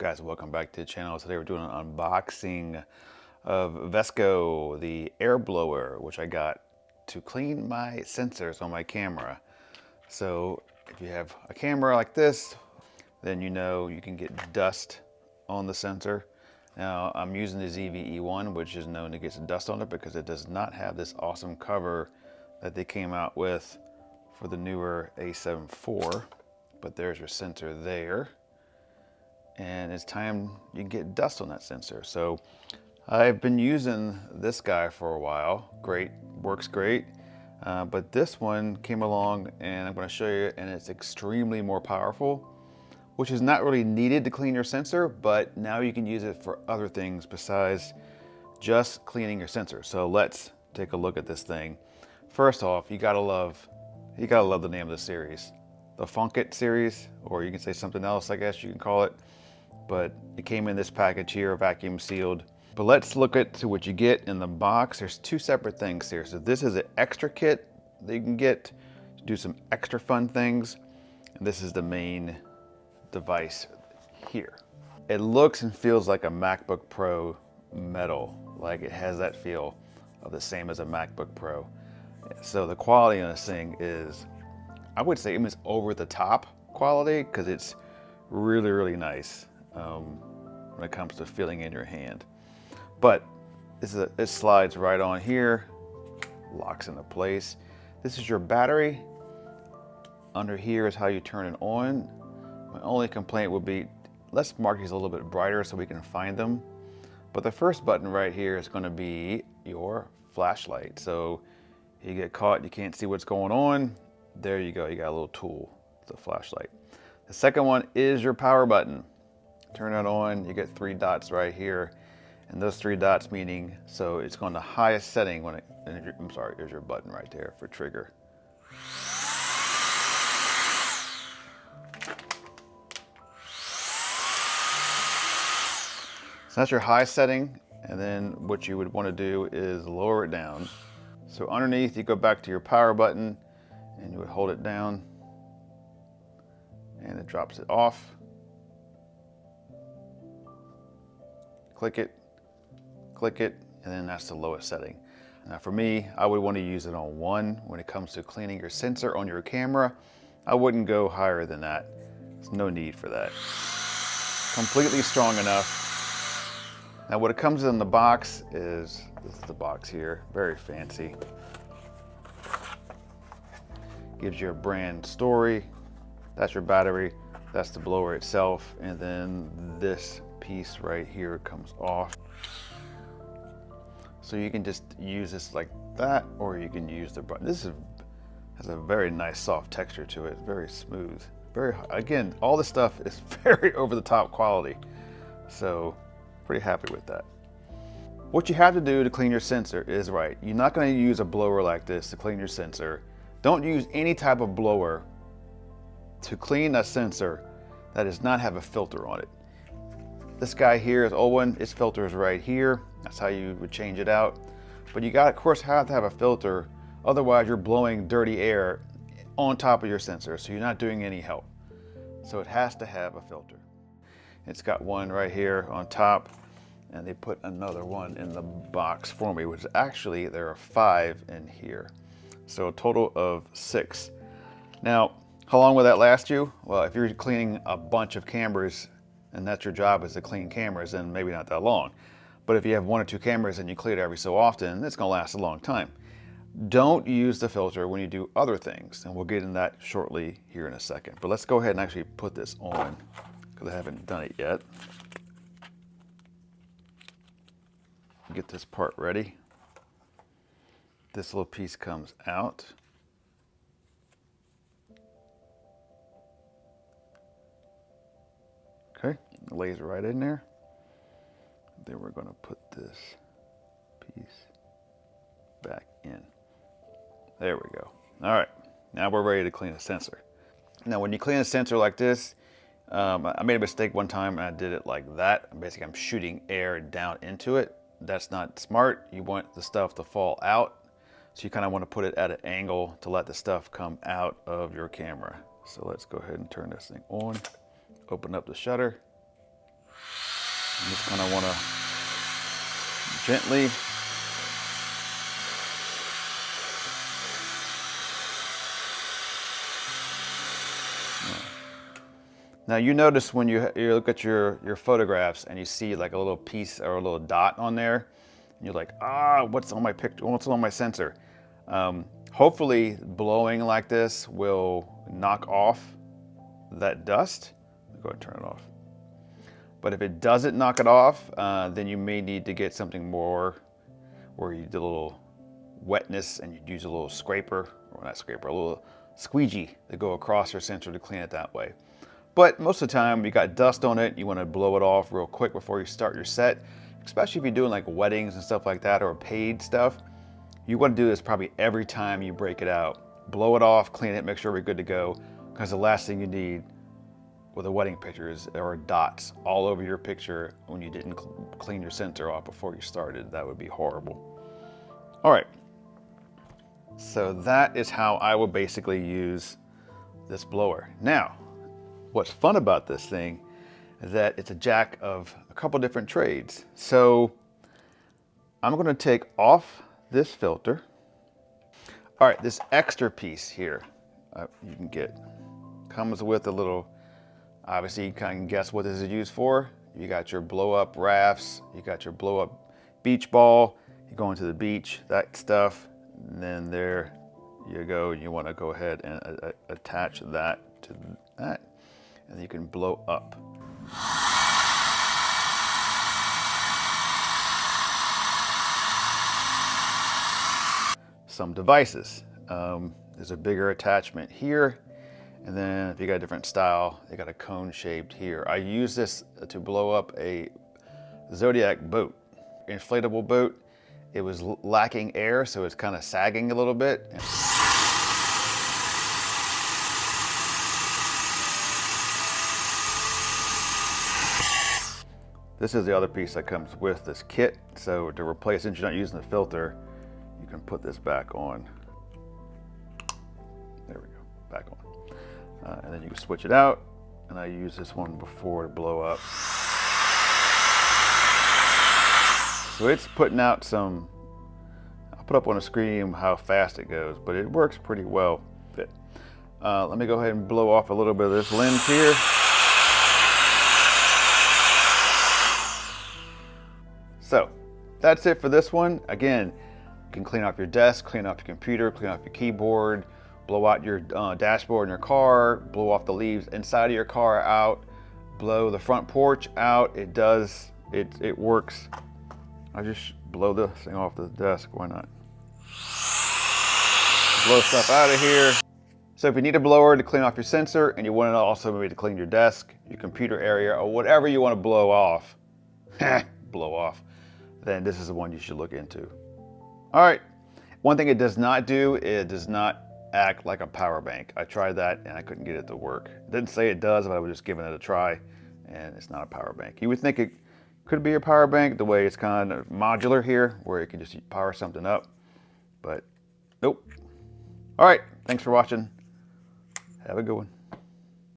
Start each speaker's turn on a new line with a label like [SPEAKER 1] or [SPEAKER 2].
[SPEAKER 1] guys? Welcome back to the channel. Today we're doing an unboxing of VSGO, the air blower, which I got to clean my sensors on my camera. So if you have a camera like this, then you know you can get dust on the sensor. Now I'm using the ZVE1, which is known to get some dust on it because it does not have this awesome cover that they came out with for the newer A7 IV. But there's your sensor there. And it's time you get dust on that sensor. So I've been using this guy for a while. Great, works great. But this one came along and I'm going to show you, and it's extremely more powerful, which is not really needed to clean your sensor, but now you can use it for other things besides just cleaning your sensor. So let's take a look at this thing. First off, you gotta love the name of the series, the FUNCKIT series, or you can say something else, I guess you can call it. But it came in this package here, vacuum sealed. But let's look at what you get in the box. There's two separate things here. So this is an extra kit that you can get to do some extra fun things. And this is the main device here. It looks and feels like a MacBook Pro metal. Like it has that feel of the same as a MacBook Pro. So the quality on this thing is, I would say it's over the top quality because it's really, really nice. When it comes to feeling in your hand. But it slides right on here, locks into place. This is your battery. Under here is how you turn it on. My only complaint would be, let's mark these a little bit brighter so we can find them. But the first button right here is going to be your flashlight. So you get caught, you can't see what's going on. There you go, you got a little tool, it's a flashlight. The second one is your power button. Turn it on, you get three dots right here. And those three dots meaning, so it's going to highest setting when I'm sorry, here's your button right there for trigger. So that's your high setting. And then what you would want to do is lower it down. So underneath, you go back to your power button and you would hold it down and it drops it off. Click it, and then that's the lowest setting. Now for me, I would want to use it on 1 when it comes to cleaning your sensor on your camera. I wouldn't go higher than that. There's no need for that. Completely strong enough. Now what it comes in the box is, this is the box here, very fancy. Gives you a brand story. That's your battery, that's the blower itself, and then this piece right here comes off. So you can just use this like that, or you can use the button. This has a very nice soft texture to it, very smooth. Again, all this stuff is very over the top quality. So pretty happy with that. What you have to do to clean your sensor is right. You're not going to use a blower like this to clean your sensor. Don't use any type of blower to clean a sensor that does not have a filter on it. This guy here is old one, its filter is right here. That's how you would change it out. But you of course have to have a filter, otherwise you're blowing dirty air on top of your sensor, so you're not doing any help. So it has to have a filter. It's got one right here on top, and they put another one in the box for me, which actually there are 5 in here. So a total of 6. Now, how long will that last you? Well, if you're cleaning a bunch of cameras, and that's your job is to clean cameras, then maybe not that long. But if you have 1 or 2 cameras and you clean it every so often, it's gonna last a long time. Don't use the filter when you do other things, and we'll get into that shortly here in a second. But let's go ahead and actually put this on, because I haven't done it yet. Get this part ready. This little piece comes out. Okay, it lays right in there. Then we're going to put this piece back in. There we go. All right, now we're ready to clean a sensor. Now when you clean a sensor like this, I made a mistake one time and I did it like that. Basically, I'm shooting air down into it. That's not smart. You want the stuff to fall out. So you kind of want to put it at an angle to let the stuff come out of your camera. So let's go ahead and turn this thing on. Open up the shutter. You just kind of want to gently now you notice when you look at your photographs and you see like a little piece or a little dot on there, and you're like, ah, what's on my picture? What's on my sensor? Hopefully, blowing like this will knock off that dust. Go ahead and turn it off. But if it doesn't knock it off, then you may need to get something more where you do a little wetness and you'd use a little scraper, or not scraper, a little squeegee to go across your sensor to clean it that way. But most of the time, you got dust on it, you want to blow it off real quick before you start your set, especially if you're doing like weddings and stuff like that or paid stuff. You want to do this probably every time you break it out. Blow it off, clean it, make sure we're good to go, because the last thing you need with a wedding picture are dots all over your picture when you didn't clean your sensor off before you started. That would be horrible. All right, so that is how I would basically use this blower. Now, what's fun about this thing is that it's a jack of a couple different trades. So I'm going to take off this filter. All right, this extra piece here, you can get, comes with a little, obviously you can guess what this is used for. You got your blow up rafts, you got your blow up beach ball, you're going to the beach, that stuff. And then there you go. You want to go ahead and attach that to that, and you can blow up. Some devices. There's a bigger attachment here, and then if you got a different style, they got a cone shaped here. I use this to blow up a Zodiac boat, inflatable boat. It was lacking air, so it's kind of sagging a little bit. This is the other piece that comes with this kit. So to replace, since you're not using the filter, you can put this back on. There we go, back on. And then you can switch it out. And I used this one before to blow up. So it's putting out some, I'll put up on the screen how fast it goes, but it works pretty well. Let me go ahead and blow off a little bit of this lens here. So that's it for this one. Again, you can clean off your desk, clean off your computer, clean off your keyboard, blow out your dashboard in your car, blow off the leaves inside of your car out, blow the front porch out. It works. I just blow this thing off the desk, why not? Blow stuff out of here. So if you need a blower to clean off your sensor and you want it also maybe to clean your desk, your computer area, or whatever you want to blow off, then this is the one you should look into. All right, one thing it does not do, it does not act like a power bank. I tried that and I couldn't get it to work. It didn't say it does, but I was just giving it a try, and it's not a power bank. You would think it could be a power bank the way it's kind of modular here, where you can just power something up, but nope. All right, thanks for watching. Have a good one.